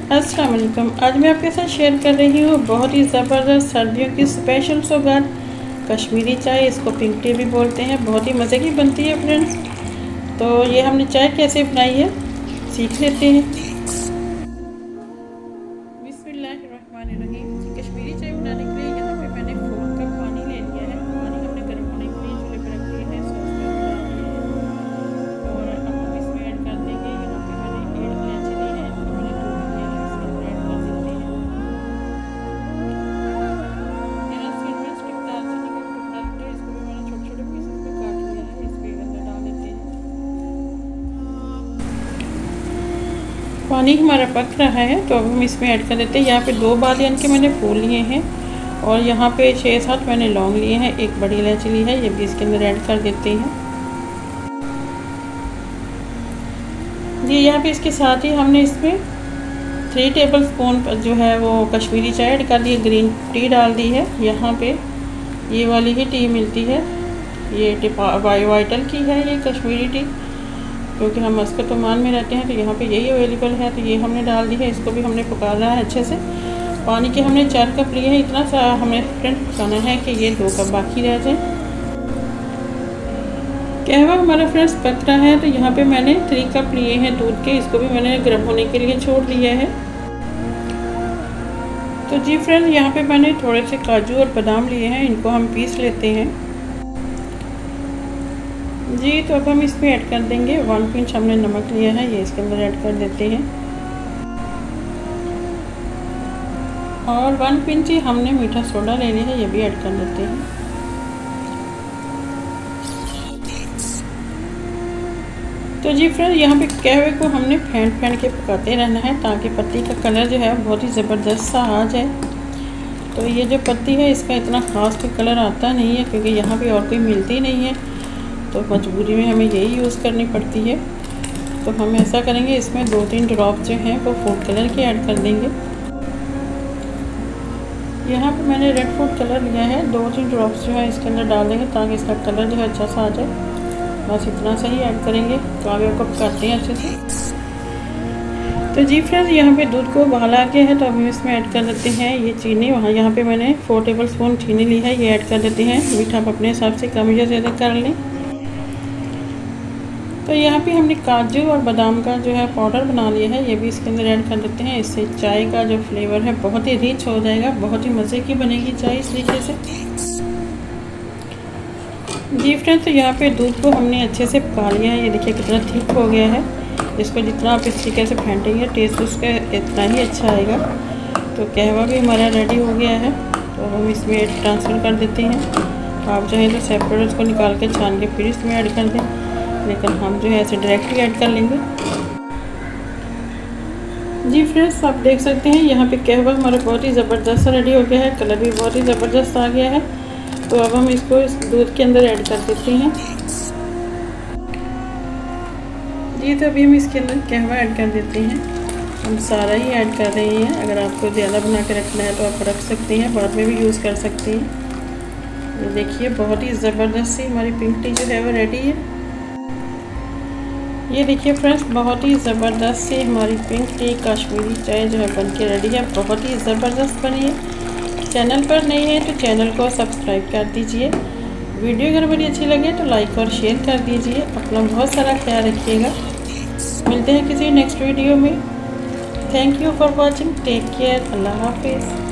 अस्सलाम वालेकुम। आज मैं आपके साथ शेयर कर रही हूँ बहुत ही ज़बरदस्त सर्दियों की स्पेशल सौगात कश्मीरी चाय। इसको पिंक टी भी बोलते हैं। बहुत ही मज़े की बनती है फ्रेंड्स। तो ये हमने चाय कैसे बनाई है सीख लेते हैं। बिस्मिल्लाहिर्रहमानिर्रहीम। कश्मीरी चाय बनाने के लिए यहाँ पे मैंने 4 कप पानी ले लिया है। पानी हमने गर्म होने के लिए चूल्हे पर रख दिया है। सॉस में डाल दिया है और अब हम इसमें ऐड कर देंगे। यहाँ पे मैंने 1 इलायची ली है, इनको मैंने तोड़ दिया है, इसके अंदर ऐड कर देते हैं। यहाँ सीडलेस टिक दालचीनी का टुकड़ा है, इसको भी मैंने छोटे छोटे पीसेस में काट लिया है, इसके अंदर डाल देते हैं। पानी हमारा पक रहा है तो अब हम इसमें ऐड कर देते हैं। यहाँ पे 2 बादियान के मैंने फूल लिए हैं और यहाँ पे 6-7 मैंने लौंग लिए हैं, 1 बड़ी इलायची ली है, ये भी इसके अंदर ऐड कर देते हैं। जी यहाँ पे इसके साथ ही हमने इसमें 3 टेबलस्पून जो है वो कश्मीरी चाय ऐड कर दी है, ग्रीन टी डाल दी है। यहाँ पे ये वाली ही टी मिलती है, ये वाइटल की है ये कश्मीरी टी, क्योंकि हम मस्कत ओमान में रहते हैं तो यहाँ पे यही अवेलेबल है। तो ये हमने डाल दी है, इसको भी हमने पकाना है अच्छे से। पानी के हमने 4 कप लिए हैं, इतना सा हमें फ्रेंड पकाना है कि ये 2 कप बाकी रह जाए। कहवा हमारा फ्रेंड्स पक रहा है तो यहाँ पे मैंने 3 कप लिए हैं दूध के, इसको भी मैंने गर्म होने के लिए छोड़ दिया है। तो जी फ्रेंड यहाँ पे मैंने थोड़े से काजू और बादाम लिए हैं, इनको हम पीस लेते हैं। जी तो अब हम इसमें ऐड कर देंगे 1 पिंच हमने नमक लिया है, ये इसके अंदर ऐड कर देते हैं। और 1 पिंच ही हमने मीठा सोडा ले लिया है, ये भी ऐड कर देते हैं। तो जी फ्रेंड यहाँ पे कहवे को हमने फेंट के पकाते रहना है ताकि पत्ती का कलर जो है बहुत ही ज़बरदस्त सा आ जाए। तो ये जो पत्ती है इसका इतना ख़ास कोई कलर आता नहीं है, क्योंकि यहाँ पे और कोई मिलती नहीं है, तो मजबूरी में हमें यही यूज़ करनी पड़ती है। तो हम ऐसा करेंगे, इसमें 2-3 ड्रॉप जो हैं वो फूड कलर के ऐड कर देंगे। यहाँ पे मैंने रेड फूड कलर लिया है, 2-3 ड्रॉप्स जो है इसके अंदर डाल देंगे ताकि इसका कलर जो है अच्छा सा आ जाए। बस इतना सा ही ऐड करेंगे। तो आगे को पकाते हैं अच्छे से। तो जी फ्रेंड्स यहाँ पे दूध को उबाल आ गया है तो अब हम इसमें ऐड कर देते हैं ये चीनी। यहाँ पे मैंने 4 टेबलस्पून चीनी ली है, ये ऐड कर देते हैं। मीठा आप अपने हिसाब से कम या ज़्यादा कर लें। तो यहाँ पे हमने काजू और बादाम का जो है पाउडर बना लिया है, ये भी इसके अंदर ऐड कर देते हैं। इससे चाय का जो फ्लेवर है बहुत ही रिच हो जाएगा, बहुत ही मज़े की बनेगी चाय इस तरीके से। जी फ्रेंड तो यहाँ पे दूध को हमने अच्छे से पका लिया है, ये देखिए कितना थिक हो गया है। इसको जितना आप इस तरीके से फेंटेंगे टेस्ट उसका इतना ही अच्छा आएगा। तो कहवा भी हमारा रेडी हो गया है, तो हम इसमें ट्रांसफ़र कर देते हैं। आप चाहें तो सेपरेट उसको निकाल के छान के फिर इसमें ऐड कर दें, लेकिन हम जो है ऐसे डायरेक्ट ही ऐड कर लेंगे। जी फ्रेंड्स आप देख सकते हैं यहाँ पे कहवा हमारा बहुत ही ज़बरदस्त रेडी हो गया है, कलर भी बहुत ही ज़बरदस्त आ गया है। तो अब हम इसको इस दूध के अंदर ऐड कर देते हैं। जी तो अभी हम इसके अंदर कहवा ऐड कर देते हैं। हम सारा ही ऐड कर रहे हैं, अगर आपको ज़्यादा बना के रखना है तो आप रख सकते हैं, बाद में भी यूज़ कर सकते हैं। ये देखिए बहुत ही ज़बरदस्त सी हमारी पिंक टी जो है वो रेडी है। ये देखिए फ्रेंड्स बहुत ही ज़बरदस्त सी हमारी पिंक टी कश्मीरी चाय जो है बन के रेडी है, बहुत ही ज़बरदस्त बनी है। चैनल पर नए हैं तो चैनल को सब्सक्राइब कर दीजिए। वीडियो अगर बड़ी अच्छी लगे तो लाइक और शेयर कर दीजिए। अपना बहुत सारा ख्याल रखिएगा। मिलते हैं किसी नेक्स्ट वीडियो में। Thank you for watching. Take care. अल्लाह हाफिज़।